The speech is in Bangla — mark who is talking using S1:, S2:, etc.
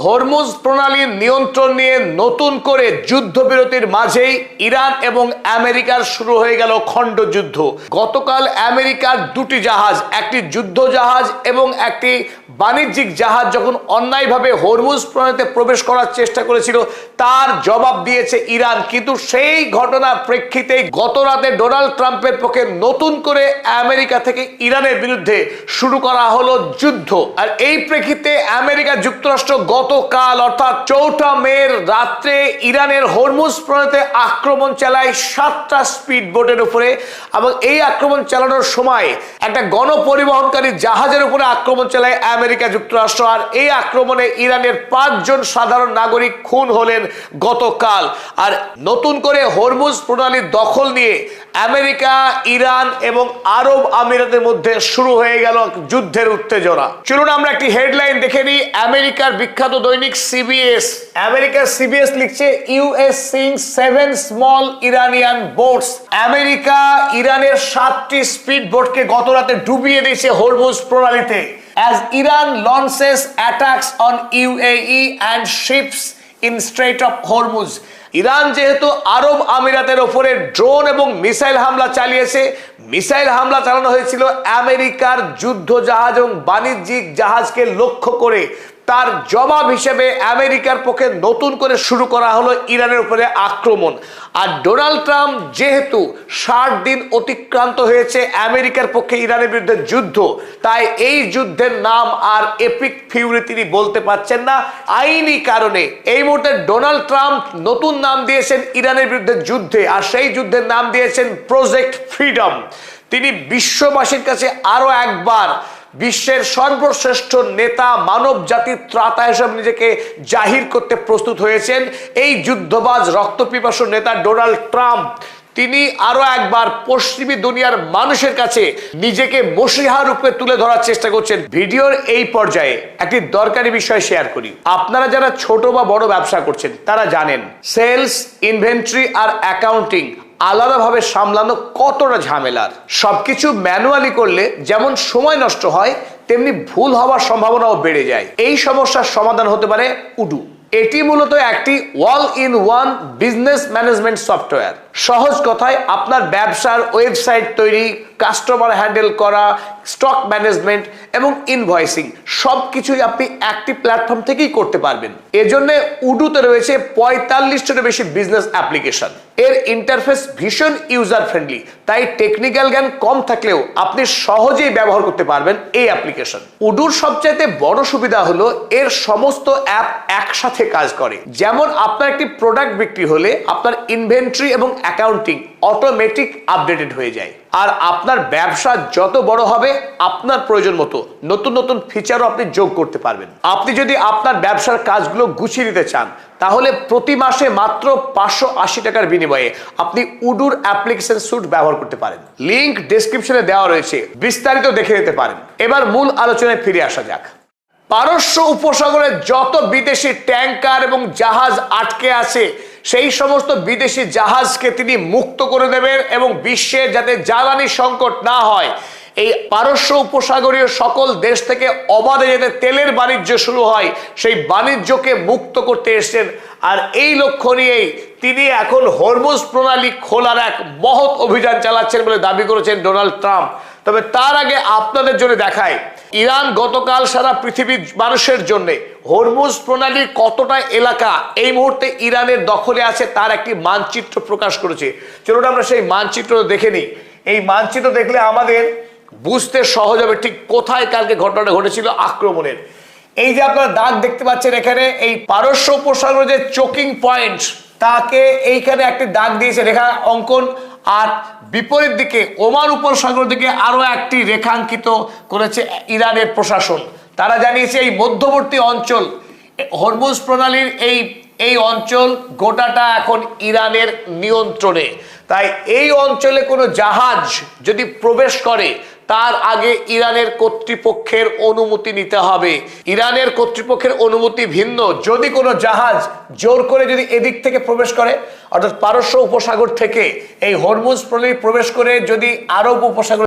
S1: হরমুজ প্রণালীর নিয়ন্ত্রণ নিয়ে নতুন করে যুদ্ধবিরতির মাঝেই ইরান এবং আমেরিকার শুরু হয়ে গেল খণ্ডযুদ্ধ। গতকাল আমেরিকার দুটি জাহাজ, একটি যুদ্ধ জাহাজ এবং একটি বাণিজ্যিক জাহাজ যখন অন্যায়ভাবে হরমুজ প্রণালীতে প্রবেশ করার চেষ্টা করেছিল, তার জবাব দিয়েছে ইরান। কিন্তু সেই ঘটনার প্রেক্ষিতে গত রাতে ডোনাল্ড ট্রাম্পের পক্ষে নতুন করে আমেরিকা থেকে ইরানের বিরুদ্ধে শুরু করা হলো যুদ্ধ। আর এই প্রেক্ষিতে আমেরিকা যুক্তরাষ্ট্র গতকাল অর্থাৎ 4 মে রাত্রে ইরানের হরমুজ প্রণালীতে আক্রমণ চালায় 7টা স্পিড বোটের উপরে, এবং এই আক্রমণ চালানোর সময় একটা গণপরিবহনকারী জাহাজের উপরে আক্রমণ চালায় আমেরিকা যুক্তরাষ্ট্র। আর এই আক্রমণে ইরানের 5 জন সাধারণ নাগরিক খুন হলেন গতকাল। আর নতুন করে হরমুজ প্রণালীর দখল নিয়ে আমেরিকা, ইরান এবং আরব আমিরাতের মধ্যে শুরু হয়ে গেল যুদ্ধের উত্তেজনা। চলুন আমরা একটি হেডলাইন দেখে নিই। আমেরিকার বিখ্যাত দৈনিক সিবিএস, আমেরিকার সিবিএস লিখছে US syncs 7 small Iranian boats. America ইরানের 7টি স্পিড বোটকে গত রাতে ডুবিয়ে দিয়েছে Hormuz প্রণালীতে। As Iran launches attacks on UAE and ships in Strait of Hormuz. Iran যেহেতু আরব আমিরাতের ওপরে ড্রোন এবং মিসাইল হামলা চালিয়েছে, মিসাইল হামলা চালানো হয়েছিল আমেরিকার যুদ্ধ জাহাজ এবং বাণিজ্যিক জাহাজকে লক্ষ্য করে। তার জবাব হিসেবে আমেরিকার পক্ষে নতুন করে শুরু করা হলো ইরানের উপরে আক্রমণ। আর ডোনাল্ড ট্রাম্প যেহেতু 60 দিন অতিক্রান্ত হয়েছে আমেরিকার পক্ষে ইরানের বিরুদ্ধে যুদ্ধ, তাই এই যুদ্ধের নাম আর এপিক ফিউরি তিনি বলতে পারছেন না আইনি কারণে। এই মুহূর্তে ডোনাল্ড ট্রাম্প নতুন নাম দিয়েছেন ইরানের বিরুদ্ধে যুদ্ধে, আর সেই যুদ্ধের নাম দিয়েছেন প্রজেক্ট ফ্রিডম। তিনি বিশ্ববাসীর কাছে আরো একবার বিশ্বের সর্বশ্রেষ্ঠ নেতা, মানব জাতির ত্রাতা হিসেবে নিজেকে জাহির করতে প্রস্তুত হয়েছেন এই যুদ্ধবাজ রক্তপিপাসু নেতা ডোনাল্ড ট্রাম্প। তিনি আরো একবার পশ্চিমী দুনিয়ার মানুষের কাছে নিজেকে মসিহা রূপে তুলে ধরার চেষ্টা করছেন। ভিডিওর এই পর্যায়ে একটি দরকারি বিষয় শেয়ার করি। আপনারা যারা ছোট বা বড় ব্যবসা করছেন তারা জানেন সেলস, ইনভেন্টরি আর অ্যাকাউন্টিং আলাদাভাবে সামলানো কতটা ঝামেলার। সবকিছু ম্যানুয়ালি করলে যেমন সময় নষ্ট হয়, তেমনি ভুল হওয়ার সম্ভাবনাও বেড়ে যায়। এই সমস্যার সমাধান হতে পারে উডু। এটি মূলত একটি all in one business management software. সহজ কথায় আপনার ব্যবসার ওয়েবসাইট তৈরি, কাস্টমার হ্যান্ডেল করা, স্টক ম্যানেজমেন্ট এবং ইনভয়েসিং সবকিছুই আপনি একটি প্ল্যাটফর্ম থেকেই করতে পারবেন। এজন্য উডুতে রয়েছে 45টারও বেশি বিজনেস অ্যাপ্লিকেশন। এর ইন্টারফেস ভীষণ ইউজার ফ্রেন্ডলি, তাই টেকনিক্যাল জ্ঞান কম থাকলেও আপনি সহজেই ব্যবহার করতে পারবেন এই অ্যাপ্লিকেশন। উডুর সবচাইতে বড় সুবিধা হলো এর সমস্ত অ্যাপ একসাথে কাজ করে। যেমন আপনার একটি প্রোডাক্ট বিক্রি হলে আপনার ইনভেন্টরি এবং অ্যাকাউন্টিং অটোমেটিক আপডেটেড হয়ে যায়। আর আপনার ব্যবসা যত বড় হবে, আপনার প্রয়োজন মতো নতুন নতুন ফিচারও আপনি যোগ করতে পারবেন। আপনি যদি আপনার ব্যবসার কাজগুলো গুছিয়ে নিতে চান, তাহলে প্রতি মাসে মাত্র 580 টাকার বিনিময়ে আপনি উডুর অ্যাপ্লিকেশন স্যুট ব্যবহার করতে পারেন। লিংক ডেসক্রিপশনে দেওয়া রয়েছে, বিস্তারিত দেখে নিতে পারেন। এবার মূল আলোচনায় ফিরে আসা যাক। পারস্য উপসাগরে যত বিদেশি ট্যাঙ্কার এবং জাহাজ আটকে আছে, সেই সমস্ত বিদেশি জাহাজকে তিনি মুক্ত করে দেবেন এবং বিশ্বে যাতে জ্বালানি সংকট না হয়, এই পারস্য উপসাগরীয় সকল দেশ থেকে অবাধে যাতে তেলের বাণিজ্য শুরু হয়, সেই বাণিজ্যকে মুক্ত করতে এসেছেন। আর এই লক্ষ্য নিয়েই তিনি এখন হরমুজ প্রণালী খোলার এক মহৎ অভিযান চালাচ্ছেন বলে দাবি করেছেন ডোনাল্ড ট্রাম্প। তবে তার আগে আপনাদের জন্য দেখায় ইরান গতকাল সারা পৃথিবীর মানুষের জন্য হরমুজ প্রণালীর কতটা এলাকা এই মুহূর্তে ইরানের দখলে আছে তার একটি মানচিত্র প্রকাশ করেছে। চলুন আমরা সেই মানচিত্র দেখে নিই। এই মানচিত্র দেখলে আমাদের বুঝতে সহজ হবে ঠিক কোথায় কালকে ঘটনাটা ঘটেছিল আক্রমণের। এই যে আপনারা দাগ দেখতে পাচ্ছেন এখানে, এই পারস্য উপসাগরের যে চোকিং পয়েন্ট, তাকে এইখানে একটি দাগ দিয়েছে রেখা অঙ্কন। আর বিপরীত দিকে ওমান উপসাগর দিকে আরো একটি রেখাঙ্কিত করেছে ইরানের প্রশাসন। তারা জানিয়েছে এই মধ্যবর্তী অঞ্চল হরমুজ প্রণালীর এই অঞ্চল গোটাটা এখন ইরানের নিয়ন্ত্রণে। তাই এই অঞ্চলে কোনো জাহাজ যদি প্রবেশ করে, তার আগে ইরানের কর্তৃপক্ষের অনুমতি নিতে হবে। ইরানের কর্তৃপক্ষের অনুমতি ভিন্ন। যদি কোনো জাহাজ জোর করে যদি এদিক থেকে প্রবেশ করে, অর্থাৎ পারস্য উপসাগর থেকে এই হরমুজ প্রণালী প্রবেশ করে যদি আরব উপসাগর